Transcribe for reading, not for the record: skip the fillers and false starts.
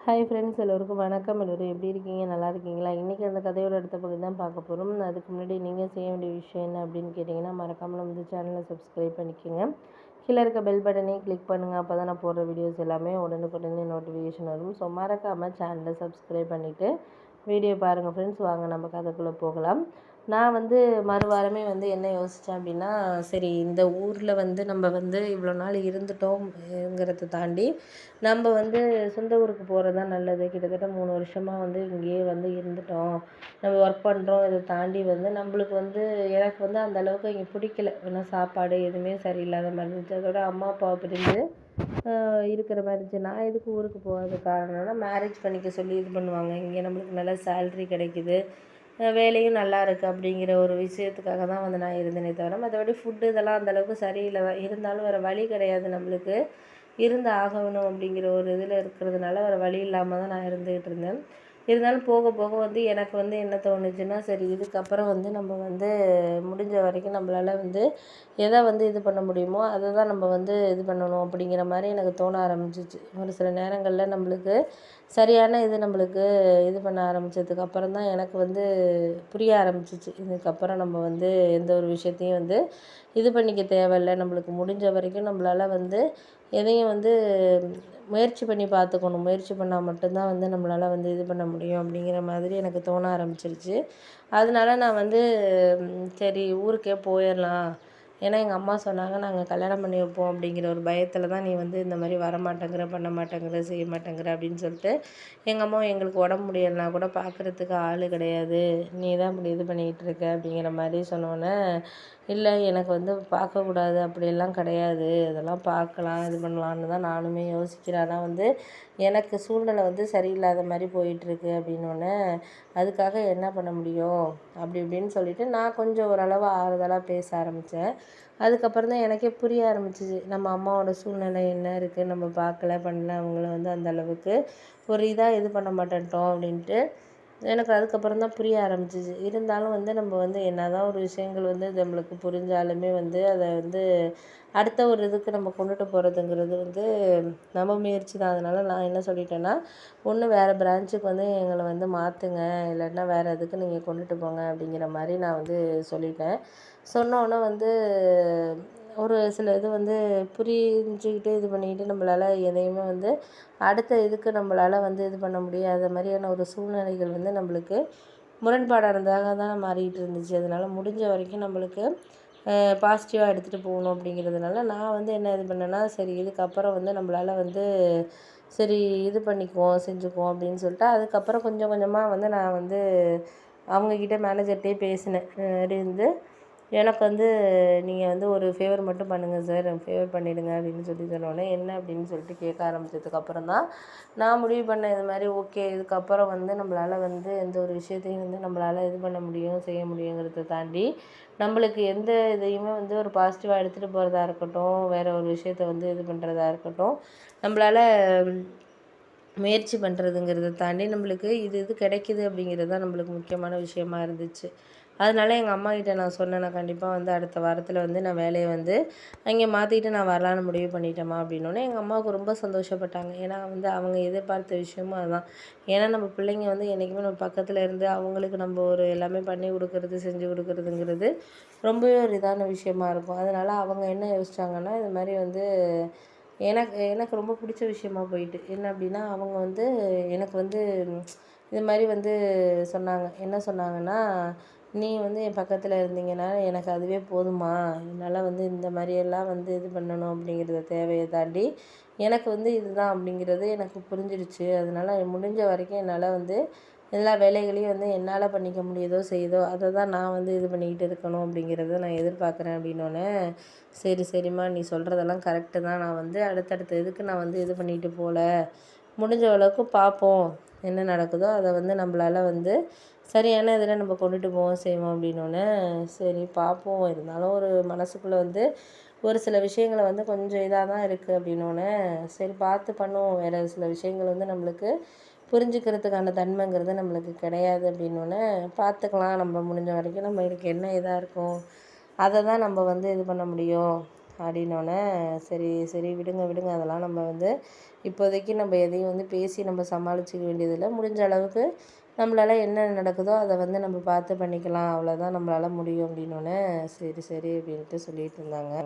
Hi friends, எல்லோருக்கும் வணக்கம். எல்லோரும் எப்படி இருக்கீங்க? நல்லா இருக்கீங்களா? இன்றைக்கி அந்த கதையோட அடுத்த பகுதி தான் பார்க்க போகிறோம். அதுக்கு முன்னாடி நீங்கள் செய்ய வேண்டிய விஷயம் என்ன அப்படின்னு கேட்டிங்கன்னா, மறக்காமல் நம்ம சேனலை சப்ஸ்கிரைப் பண்ணிக்கோங்க. கீழே இருக்க பெல் பட்டனையும் கிளிக் பண்ணுங்கள். அப்போ தான் நான் போடுற வீடியோஸ் எல்லாமே உடனுக்குடனே நோட்டிஃபிகேஷன் வரும். ஸோ மறக்காமல் சேனலை சப்ஸ்கிரைப் பண்ணிவிட்டு வீடியோ பாருங்கள் ஃப்ரெண்ட்ஸ். வாங்க நம்ம கதைக்குள்ளே போகலாம். நான் மறுவாரமே என்ன யோசித்தேன் அப்படின்னா, சரி இந்த ஊரில் நம்ம இவ்வளோ நாள் இருந்துட்டோம்ங்கிறத தாண்டி நம்ம சொந்த ஊருக்கு போகிறது தான் நல்லது. கிட்டத்தட்ட 3 வருஷமாக இங்கேயே இருந்துட்டோம். நம்ம ஒர்க் பண்ணுறோம். இதை தாண்டி நம்மளுக்கு எனக்கு அந்த அளவுக்கு இங்கே பிடிக்கல. ஏன்னா சாப்பாடு எதுவுமே சரியில்லாத மாதிரி இருந்துச்சு. அதோட அம்மா அப்பாவை பிரிஞ்சு இருக்கிற மாதிரி இருந்துச்சு. நான் எதுக்கு ஊருக்கு போகாத காரணம்னா, மேரேஜ் பண்ணிக்க சொல்லி இது பண்ணுவாங்க. இங்கே நம்மளுக்கு நல்ல சேல்ரி கிடைக்குது, வேலையும் நல்லா இருக்குது அப்படிங்கிற ஒரு விஷயத்துக்காக தான் நான் இருந்தேனே தவிர, மற்றபடி ஃபுட்டு இதெல்லாம் அந்தளவுக்கு சரியில்லை தான். இருந்தாலும் வேறு வழி கிடையாது, நம்மளுக்கு இருந்து ஆகணும் அப்படிங்கிற ஒரு இதில் இருக்கிறதுனால வேறு வழி இல்லாமல் தான் நான் இருந்துக்கிட்டு இருந்தேன். இருந்தாலும் போக போக எனக்கு என்ன தோணுச்சுன்னா, சரி இதுக்கப்புறம் நம்ம முடிஞ்ச வரைக்கும் நம்மளால் எதை இது பண்ண முடியுமோ அதை தான் நம்ம இது பண்ணணும் அப்படிங்கிற மாதிரி எனக்கு தோண ஆரம்பிச்சிச்சு. ஒரு சில நேரங்களில் நம்மளுக்கு சரியான நம்மளுக்கு இது பண்ண ஆரம்பித்ததுக்கப்புறம் தான் எனக்கு புரிய ஆரம்பிச்சிச்சு. இதுக்கப்புறம் நம்ம எந்த ஒரு விஷயத்தையும் இது பண்ணிக்க தேவையில்லை. நம்மளுக்கு முடிஞ்ச வரைக்கும் நம்மளால் எதையும் முயற்சி பண்ணி பார்த்துக்கணும். முயற்சி பண்ணால் மட்டும்தான் நம்மளால் இது பண்ண முடியும் அப்படிங்கிற மாதிரி எனக்கு தோண ஆரம்பிச்சிருச்சு. அதனால நான் சரி ஊருக்கே போயிடலாம். ஏன்னா எங்கள் அம்மா சொன்னாங்க, நாங்கள் கல்யாணம் பண்ணி வைப்போம் அப்படிங்கிற ஒரு பயத்தில் தான் நீ இந்த மாதிரி வரமாட்டேங்கிற, பண்ண மாட்டேங்கிற, செய்ய மாட்டேங்கிற அப்படின்னு சொல்லிட்டு எங்கள் அம்மாவும் எங்களுக்கு உடம்பு முடியலைனா கூட பார்க்குறதுக்கு ஆள் கிடையாது, நீ தான் இப்படி இது பண்ணிக்கிட்டு இருக்க அப்படிங்கிற மாதிரி சொன்னோன்னே, இல்லை எனக்கு பார்க்கக்கூடாது அப்படியெல்லாம் கிடையாது, அதெல்லாம் பார்க்கலாம், இது பண்ணலான்னு தான் நானுமே யோசிக்கிறேன். ஆனால் எனக்கு சூழ்நிலை சரியில்லாத மாதிரி போயிட்டுருக்கு அப்படின்னோடனே, அதுக்காக என்ன பண்ண முடியும் அப்படி இப்படின்னு சொல்லிவிட்டு நான் கொஞ்சம் ஓரளவு ஆறுதலாக பேச ஆரம்பித்தேன். அதுக்கப்புறம் தான் எனக்கே புரிய ஆரம்பிச்சிச்சு, நம்ம அம்மாவோட சூழ்நிலை என்ன இருக்குது, நம்ம பார்க்கல பண்ணல, அவங்கள அந்த அளவுக்கு ஒரு இதாக இது பண்ண மாட்டேன்ட்டோம் அப்படின்ட்டு எனக்கு அதுக்கப்புறம் தான் புரிய ஆரம்பிச்சிச்சு. இருந்தாலும் நம்ம என்ன தான் ஒரு விஷயங்கள் நம்மளுக்கு புரிஞ்சாலுமே அதை அடுத்த ஒரு இதுக்கு நம்ம கொண்டுட்டு போகிறதுங்கிறது நம்ம முயற்சி தான். அதனால் நான் என்ன சொல்லிட்டேன்னா, ஒன்று வேறு பிரான்ச்சுக்கு எங்களை மாற்றுங்க, இல்லைன்னா வேறு எதுக்கு நீங்கள் கொண்டுட்டு போங்க அப்படிங்கிற மாதிரி நான் சொல்லிட்டேன். சொன்னோன்னே ஒரு சில இது புரிஞ்சுக்கிட்டு இது பண்ணிக்கிட்டு நம்மளால் எதையுமே அடுத்த இதுக்கு நம்மளால் இது பண்ண முடியாத மாதிரியான ஒரு சூழ்நிலைகள் நம்மளுக்கு முரண்பாடானதாக தான் மாறிக்கிட்டு இருந்துச்சு. அதனால் முடிஞ்ச வரைக்கும் நம்மளுக்கு பாசிட்டிவாக எடுத்துகிட்டு போகணும் அப்படிங்கிறதுனால நான் என்ன இது பண்ணேன்னா, சரி இதுக்கப்புறம் நம்மளால் சரி இது பண்ணிக்குவோம், செஞ்சுக்குவோம் அப்படின்னு சொல்லிட்டு அதுக்கப்புறம் கொஞ்சம் கொஞ்சமாக நான் அவங்கக்கிட்ட மேனேஜர்கிட்டே பேசினேன். இருந்து எனக்கு நீங்கள் ஒரு ஃபேவர் மட்டும் பண்ணுங்கள் சார், ஃபேவர் பண்ணிவிடுங்க அப்படின்னு சொன்னோன்னே, என்ன அப்படின்னு சொல்லிட்டு கேட்க ஆரம்பித்ததுக்கப்புறம் தான் நான் முடிவு பண்ணேன். இது மாதிரி ஓகே, இதுக்கப்புறம் நம்மளால் எந்த ஒரு விஷயத்தையும் நம்மளால் இது பண்ண முடியும், செய்ய முடியுங்கிறத தாண்டி நம்மளுக்கு எந்த இதையுமே ஒரு பாசிட்டிவாக எடுத்துகிட்டு போகிறதா இருக்கட்டும், வேறு ஒரு விஷயத்த இது பண்ணுறதா இருக்கட்டும், நம்மளால் முயற்சி பண்ணுறதுங்கிறத தாண்டி நம்மளுக்கு இது கிடைக்கிது அப்படிங்கிறது தான் நம்மளுக்கு முக்கியமான விஷயமா இருந்துச்சு. அதனால எங்கள் அம்மாக்கிட்ட நான் சொன்னேன், நான் கண்டிப்பாக அடுத்த வாரத்தில் நான் வேலையை அங்கே மாற்றிட்டு நான் வரலான்னு முடிவு பண்ணிட்டேம்மா அப்படின்னோடனே எங்கள் அம்மாவுக்கு ரொம்ப சந்தோஷப்பட்டாங்க. ஏன்னா அவங்க எதிர்பார்த்த விஷயமும் அதுதான். ஏன்னா நம்ம பிள்ளைங்க என்றைக்குமே நம்ம பக்கத்தில் இருந்து அவங்களுக்கு நம்ம ஒரு எல்லாமே பண்ணி கொடுக்குறது, செஞ்சு கொடுக்குறதுங்கிறது ரொம்பவே ஒரு இதான விஷயமா இருக்கும். அதனால் அவங்க என்ன யோசிச்சாங்கன்னா, இது மாதிரி எனக்கு எனக்கு ரொம்ப பிடிச்ச விஷயமா போயிட்டு. என்ன அப்படின்னா, அவங்க எனக்கு இது மாதிரி சொன்னாங்க. என்ன சொன்னாங்கன்னா, நீ என் பக்கத்தில் இருந்தீங்கன்னா எனக்கு அதுவே போதும்மா, என்னால் இந்த மாதிரியெல்லாம் இது பண்ணணும் அப்படிங்கிறத தேவையை தாண்டி எனக்கு இதுதான் அப்படிங்கிறது எனக்கு புரிஞ்சிடுச்சு. அதனால் முடிஞ்ச வரைக்கும் என்னால் எல்லா வேலைகளையும் என்னால் பண்ணிக்க முடியுதோ செய்யுதோ அதை தான் நான் இது பண்ணிக்கிட்டு இருக்கணும் அப்படிங்கிறத நான் எதிர்பார்க்குறேன் அப்படின்னோடனே, சரி சரிம்மா, நீ சொல்கிறதெல்லாம் கரெக்டு தான், நான் அடுத்தடுத்த இதுக்கு நான் இது பண்ணிட்டு போகல, முடிஞ்ச அளவுக்கு பார்ப்போம், என்ன நடக்குதோ அதை நம்மளால் சரியான இதில் நம்ம கொண்டுட்டு போவோம் செய்வோம் அப்படின்னோடனே, சரி பார்ப்போம், இருந்தாலும் ஒரு மனசுக்குள்ளே ஒரு சில விஷயங்களை கொஞ்சம் இதாக தான் இருக்குது அப்படின்னோடனே, சரி பார்த்து பண்ணுவோம், வேறு சில விஷயங்கள் நம்மளுக்கு புரிஞ்சுக்கிறதுக்கான தன்மைங்கிறது நம்மளுக்கு கிடையாது அப்படின்னோடனே, பார்த்துக்கலாம், நம்ம முடிஞ்ச வரைக்கும் நம்ம இதுக்கு என்ன இதாக இருக்கும் அதை தான் நம்ம இது பண்ண முடியும், அப்படின்னோடனே சரி சரி விடுங்க விடுங்க, அதெல்லாம் நம்ம வந்து இப்போதைக்கு நம்ம எதையும் வந்து பேசி நம்ம சமாளிச்சிக்க வேண்டியதில்லை. முடிஞ்ச அளவுக்கு நம்மளால் என்ன நடக்குதோ அதை வந்து நம்ம பார்த்து பண்ணிக்கலாம், அவ்வளோதான் நம்மளால் முடியும் அப்படின்னோடனே சரி சரி அப்படின்ட்டு சொல்லிட்டு இருந்தாங்க.